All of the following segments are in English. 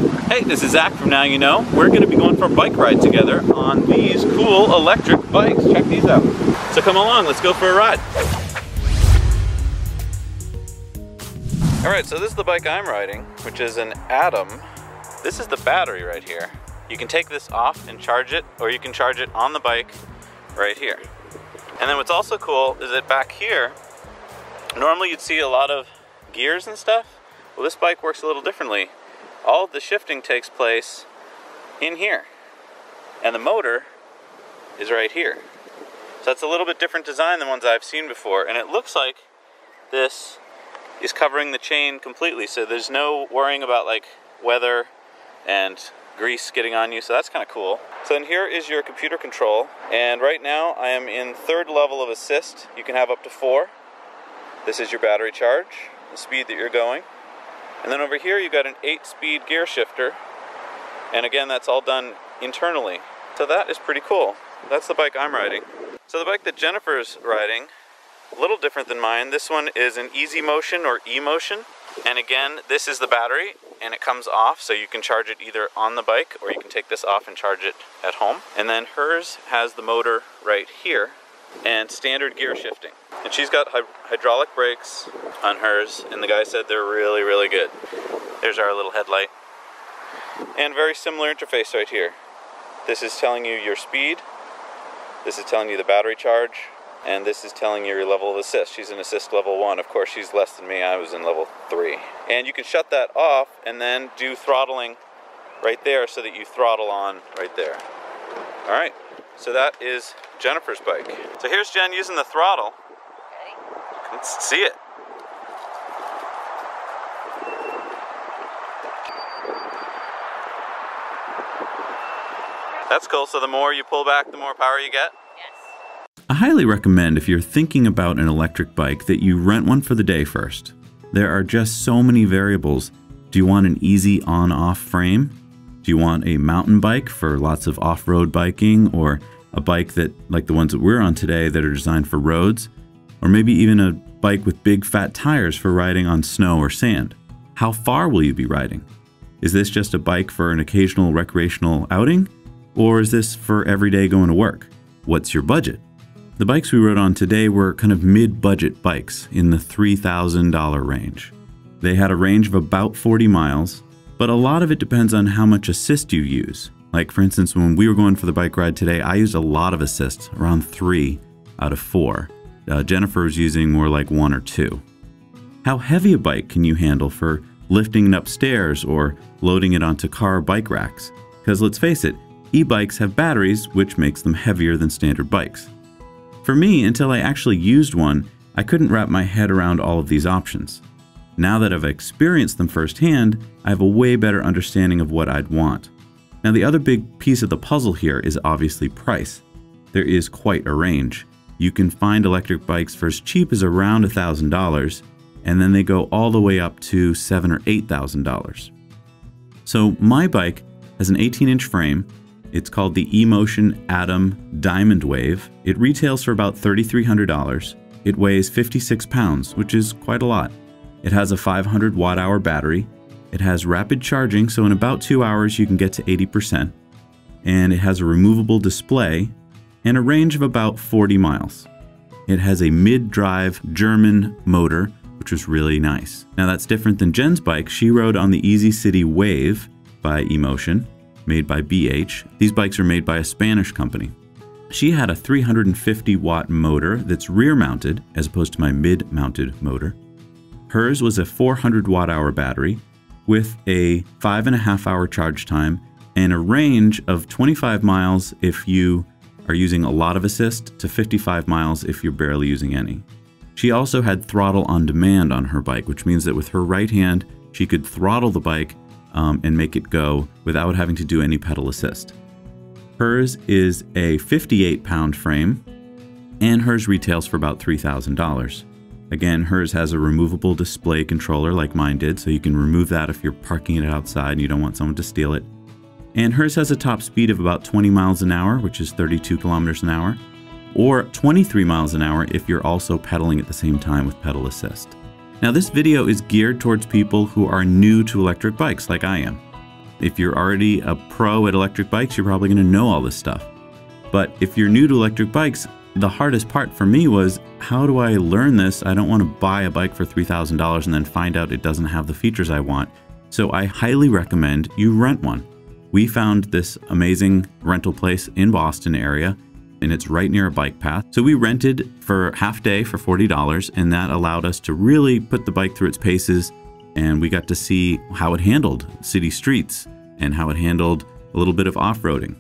Hey, this is Zach from Now You Know. We're going to be going for a bike ride together on these cool electric bikes. Check these out. So come along, let's go for a ride. Alright, so this is the bike I'm riding, which is an Atom. This is the battery right here. You can take this off and charge it, or you can charge it on the bike right here. And then what's also cool is that back here, normally you'd see a lot of gears and stuff. Well, this bike works a little differently. All of the shifting takes place in here, and the motor is right here. So that's a little bit different design than ones I've seen before, and it looks like this is covering the chain completely, so there's no worrying about like weather and grease getting on you, so that's kind of cool. So then here is your computer control, and right now I am in 3rd level of assist. You can have up to 4. This is your battery charge, the speed that you're going. And then over here you've got an 8-speed gear shifter, and again that's all done internally. So that is pretty cool. That's the bike I'm riding. So the bike that Jennifer's riding, a little different than mine. This one is an Easy Motion or E-Motion, and again this is the battery and it comes off, so you can charge it either on the bike or you can take this off and charge it at home. And then hers has the motor right here and standard gear shifting. And she's got hydraulic brakes on hers, and the guy said they're really, really good. There's our little headlight. And very similar interface right here. This is telling you your speed, this is telling you the battery charge, and this is telling you your level of assist. She's in assist level 1. Of course, she's less than me. I was in level 3. And you can shut that off and then do throttling right there so that you throttle on right there. All right, so that is Jennifer's bike. So here's Jen using the throttle. Let's see it. That's cool. So the more you pull back, the more power you get? Yes. I highly recommend, if you're thinking about an electric bike, that you rent one for the day first. There are just so many variables. Do you want an easy on-off frame? Do you want a mountain bike for lots of off-road biking, or a bike that, like the ones that we're on today, that are designed for roads? Or maybe even a bike with big fat tires for riding on snow or sand? How far will you be riding? Is this just a bike for an occasional recreational outing? Or is this for every day going to work? What's your budget? The bikes we rode on today were kind of mid-budget bikes in the $3,000 range. They had a range of about 40 miles, but a lot of it depends on how much assist you use. Like for instance, when we were going for the bike ride today, I used a lot of assist, around 3 out of 4. Jennifer was using more like 1 or 2. How heavy a bike can you handle for lifting it upstairs or loading it onto car bike racks? Because let's face it, e-bikes have batteries, which makes them heavier than standard bikes. For me, until I actually used one, I couldn't wrap my head around all of these options. Now that I've experienced them firsthand, I have a way better understanding of what I'd want. Now the other big piece of the puzzle here is obviously price. There is quite a range. You can find electric bikes for as cheap as around $1,000, and then they go all the way up to $7,000 or $8,000. So my bike has an 18-inch frame. It's called the E-Motion Atom Diamond Wave. It retails for about $3,300. It weighs 56 pounds, which is quite a lot. It has a 500 watt-hour battery. It has rapid charging, so in about 2 hours you can get to 80%. And it has a removable display and a range of about 40 miles. It has a mid-drive German motor, which was really nice. Now that's different than Jen's bike. She rode on the Easy City Wave by E-Motion, made by BH. These bikes are made by a Spanish company. She had a 350 watt motor that's rear mounted as opposed to my mid-mounted motor. Hers was a 400 watt-hour battery with a 5.5 hour charge time and a range of 25 miles if you are using a lot of assist to 55 miles if you're barely using any. She also had throttle on demand on her bike, which means that with her right hand, she could throttle the bike and make it go without having to do any pedal assist. Hers is a 58-pound frame, and hers retails for about $3,000. Again, hers has a removable display controller like mine did, so you can remove that if you're parking it outside and you don't want someone to steal it. And hers has a top speed of about 20 miles an hour, which is 32 kilometers an hour, or 23 miles an hour if you're also pedaling at the same time with pedal assist. Now this video is geared towards people who are new to electric bikes like I am. If you're already a pro at electric bikes, you're probably going to know all this stuff. But if you're new to electric bikes, the hardest part for me was, how do I learn this? I don't want to buy a bike for $3,000 and then find out it doesn't have the features I want. So I highly recommend you rent one. We found this amazing rental place in Boston area, and it's right near a bike path. So we rented for half day for $40, and that allowed us to really put the bike through its paces, and we got to see how it handled city streets and how it handled a little bit of off-roading.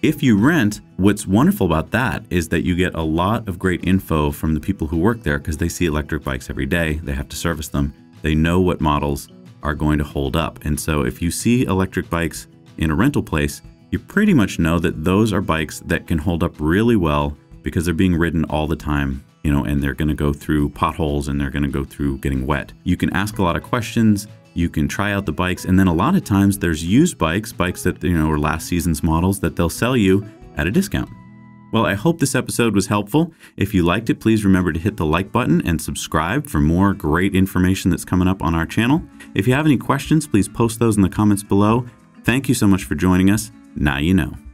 If you rent, what's wonderful about that is that you get a lot of great info from the people who work there, because they see electric bikes every day. They have to service them. They know what models are going to hold up. And so if you see electric bikes in a rental place, you pretty much know that those are bikes that can hold up really well because they're being ridden all the time, and they're going to go through potholes and they're going to go through getting wet. You can ask a lot of questions. You can try out the bikes, and then a lot of times there's used bikes that are last season's models that they'll sell you at a discount. Well, I hope this episode was helpful. If you liked it, please remember to hit the like button and subscribe for more great information that's coming up on our channel. If you have any questions, please post those in the comments below. Thank you so much for joining us. Now you know.